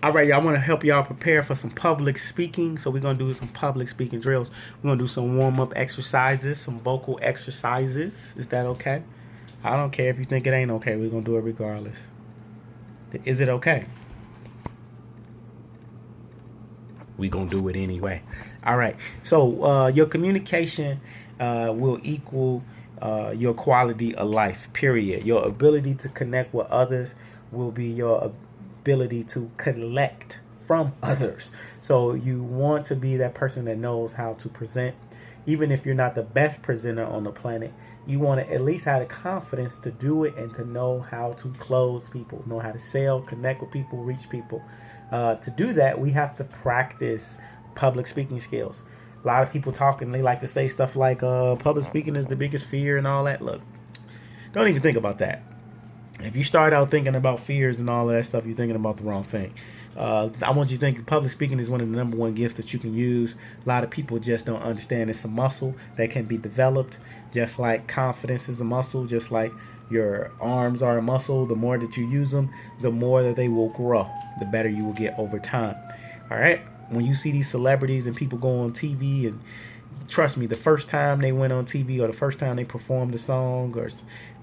All right, y'all. I want to help y'all prepare for some public speaking. So we're gonna do some public speaking drills. We're gonna do some warm up exercises, some vocal exercises. Is that okay? I don't care if you think it ain't okay. We're gonna do it regardless. Is it okay? We're gonna do it anyway. All right. So your communication will equal your quality of life. Period. Your ability to connect with others will be your ability to collect from others. So you want to be that person that knows how to present. Even if you're not the best presenter on the planet, you want to at least have the confidence to do it and to know how to close people, know how to sell, connect with people, reach people. To do that, we have to practice public speaking skills. A lot of people talking, they like to say stuff like public speaking is the biggest fear and all that. Look, don't even think about that. If you start out thinking about fears and all of that stuff, you're thinking about the wrong thing. I want you to think public speaking is one of the number one gifts that you can use. A lot of people just don't understand it's a muscle that can be developed, just like confidence is a muscle, just like your arms are a muscle. The more that you use them, the more that they will grow, the better you will get over time. All right? When you see these celebrities and people go on TV, and trust me, the first time they went on TV or the first time they performed a song, or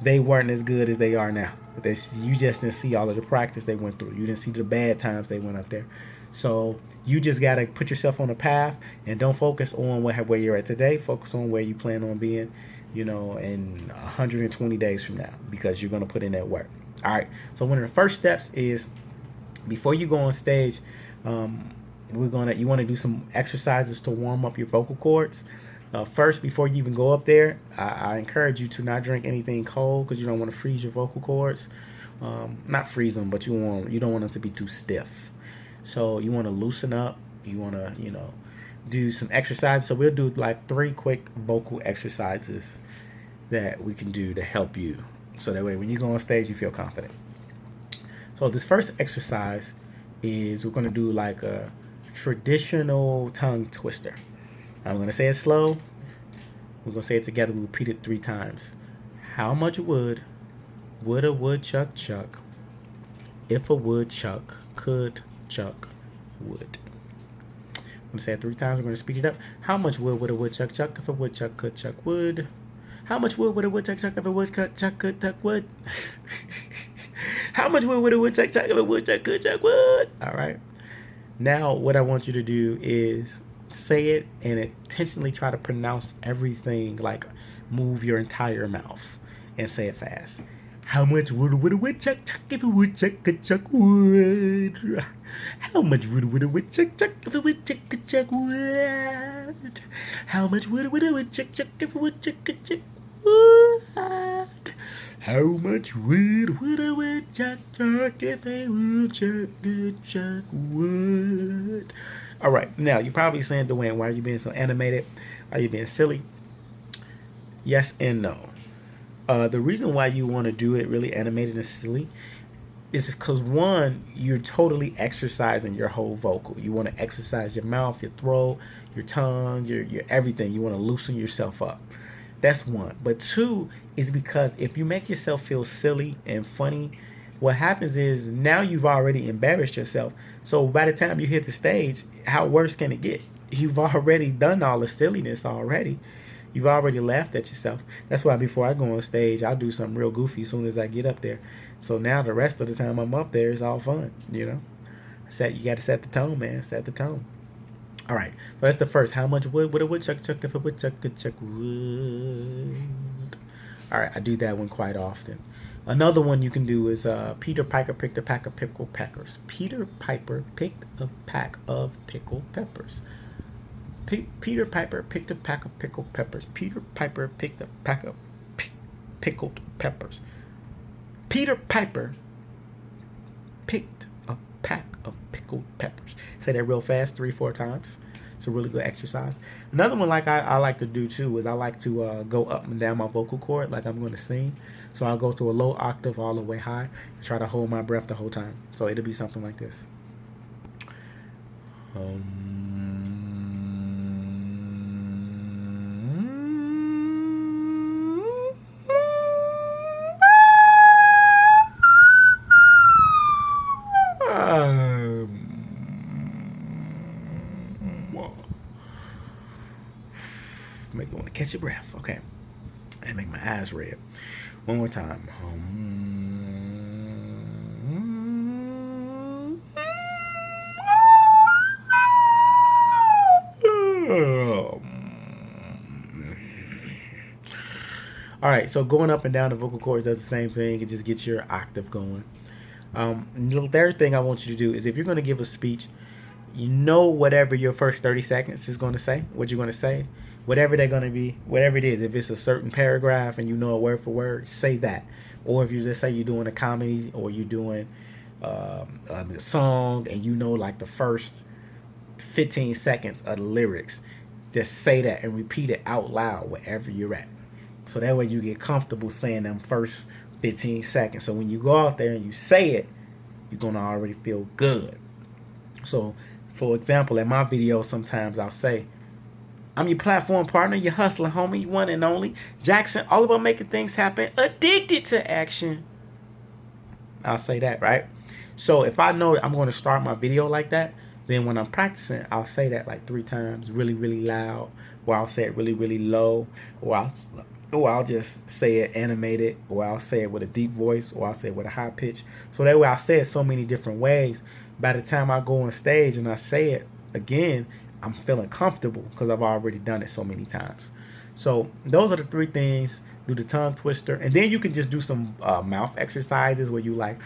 they weren't as good as they are now. You just didn't see all of the practice they went through. You didn't see the bad times they went up there. So you just got to put yourself on a path and don't focus on where you're at today. Focus on where you plan on being, in 120 days from now, because you're going to put in that work. All right. So one of the first steps is, before you go on stage, you want to do some exercises to warm up your vocal cords. First, before you even go up there, I encourage you to not drink anything cold, because you don't want to freeze your vocal cords. Not freeze them, but you don't want them to be too stiff. So you want to loosen up. You want to, do some exercises. So we'll do like 3 quick vocal exercises that we can do to help you. So that way, when you go on stage, you feel confident. So this first exercise is, we're going to do like a traditional tongue twister. I'm going to say it slow. We're going to say it together. We'll repeat it 3 times. How much wood would a woodchuck chuck if a woodchuck could chuck wood? I'm going to say it 3 times. We're going to speed it up. How much wood would a woodchuck chuck if a woodchuck could chuck wood? How much wood would a woodchuck chuck if a woodchuck could chuck wood? How much wood would a woodchuck chuck if a woodchuck could chuck wood? All right. Now what I want you to do is say it and intentionally try to pronounce everything, like move your entire mouth and say it fast. How much wood would a woodchuck chuck if a woodchuck could chuck wood? How much wood would a woodchuck chuck if a woodchuck could chuck wood? How much wood would a woodchuck chuck if a woodchuck could chuck wood? How much wood would a woodchuck chuck if a woodchuck could chuck wood? All right, now you're probably saying, Dwayne, why are you being so animated? Are you being silly? Yes and no. The reason why you want to do it really animated and silly is because, one, you're totally exercising your whole vocal. You want to exercise your mouth, your throat, your tongue, your everything. You want to loosen yourself up. That's one. But 2 is because if you make yourself feel silly and funny, what happens is now you've already embarrassed yourself. So by the time you hit the stage, how worse can it get? You've already done all the silliness already. You've already laughed at yourself. That's why before I go on stage, I'll do something real goofy as soon as I get up there. So now the rest of the time I'm up there, it's all fun, You got to set the tone, man. Set the tone. All right. So that's the first. How much wood would a woodchuck chuck if a woodchuck could chuck wood? All right. I do that one quite often. Another one you can do is Peter Piper picked a pack of pickled peppers. Peter Piper picked a pack of pickled peppers. Peter Piper picked a pack of pickled peppers. Peter Piper picked a pack of pickled peppers. Peter Piper picked a pack of pickled peppers. Say that real fast 3-4 times. It's a really good exercise. Another one like I like to do too is I like to go up and down my vocal cord like I'm going to sing. So I'll go to a low octave all the way high and try to hold my breath the whole time. So it'll be something like this. Catch your breath. Okay. And make my eyes red. One more time. All right, so going up and down the vocal cords does the same thing. It just gets your octave going. The third thing I want you to do is if you're going to give a speech, you know whatever your first 30 seconds is going to say, what you're going to say, whatever they're going to be, whatever it is. If it's a certain paragraph and you know it word for word, say that. Or if you just say you're doing a comedy or you're doing a song and you know like the first 15 seconds of the lyrics, just say that and repeat it out loud wherever you're at. So that way you get comfortable saying them first 15 seconds. So when you go out there and you say it, you're going to already feel good. So, for example, in my videos, sometimes I'll say, I'm your platform partner, your hustler homie, you one and only, Jackson, all about making things happen, addicted to action. I'll say that, right? So if I know that I'm going to start my video like that, then when I'm practicing, I'll say that like 3 times, really, really loud, or I'll say it really, really low, or I'll just say it animated, or I'll say it with a deep voice, or I'll say it with a high pitch. So that way I'll say it so many different ways. By the time I go on stage and I say it again, I'm feeling comfortable because I've already done it so many times. So those are the 3 things. Do the tongue twister. And then you can just do some mouth exercises where you like,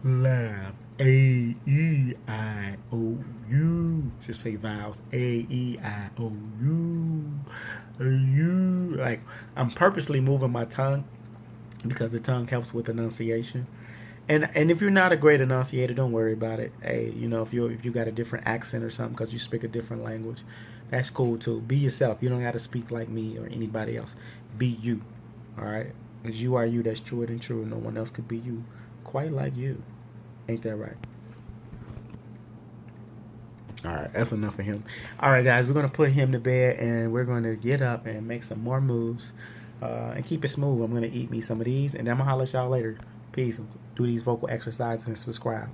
laugh, A-E-I-O-U. Just say vowels. A-E-I-O-U. U. Like, I'm purposely moving my tongue because the tongue helps with enunciation. And if you're not a great enunciator, don't worry about it. Hey, you know, if you got a different accent or something because you speak a different language, that's cool too. Be yourself. You don't got to speak like me or anybody else. Be you. All right? Because you are you. That's truer than true. No one else could be you quite like you. Ain't that right? All right, that's enough of him. All right, guys, we're going to put him to bed, and we're going to get up and make some more moves and keep it smooth. I'm going to eat me some of these, and then I'm going to holler at y'all later. Peace. Do these vocal exercises and subscribe.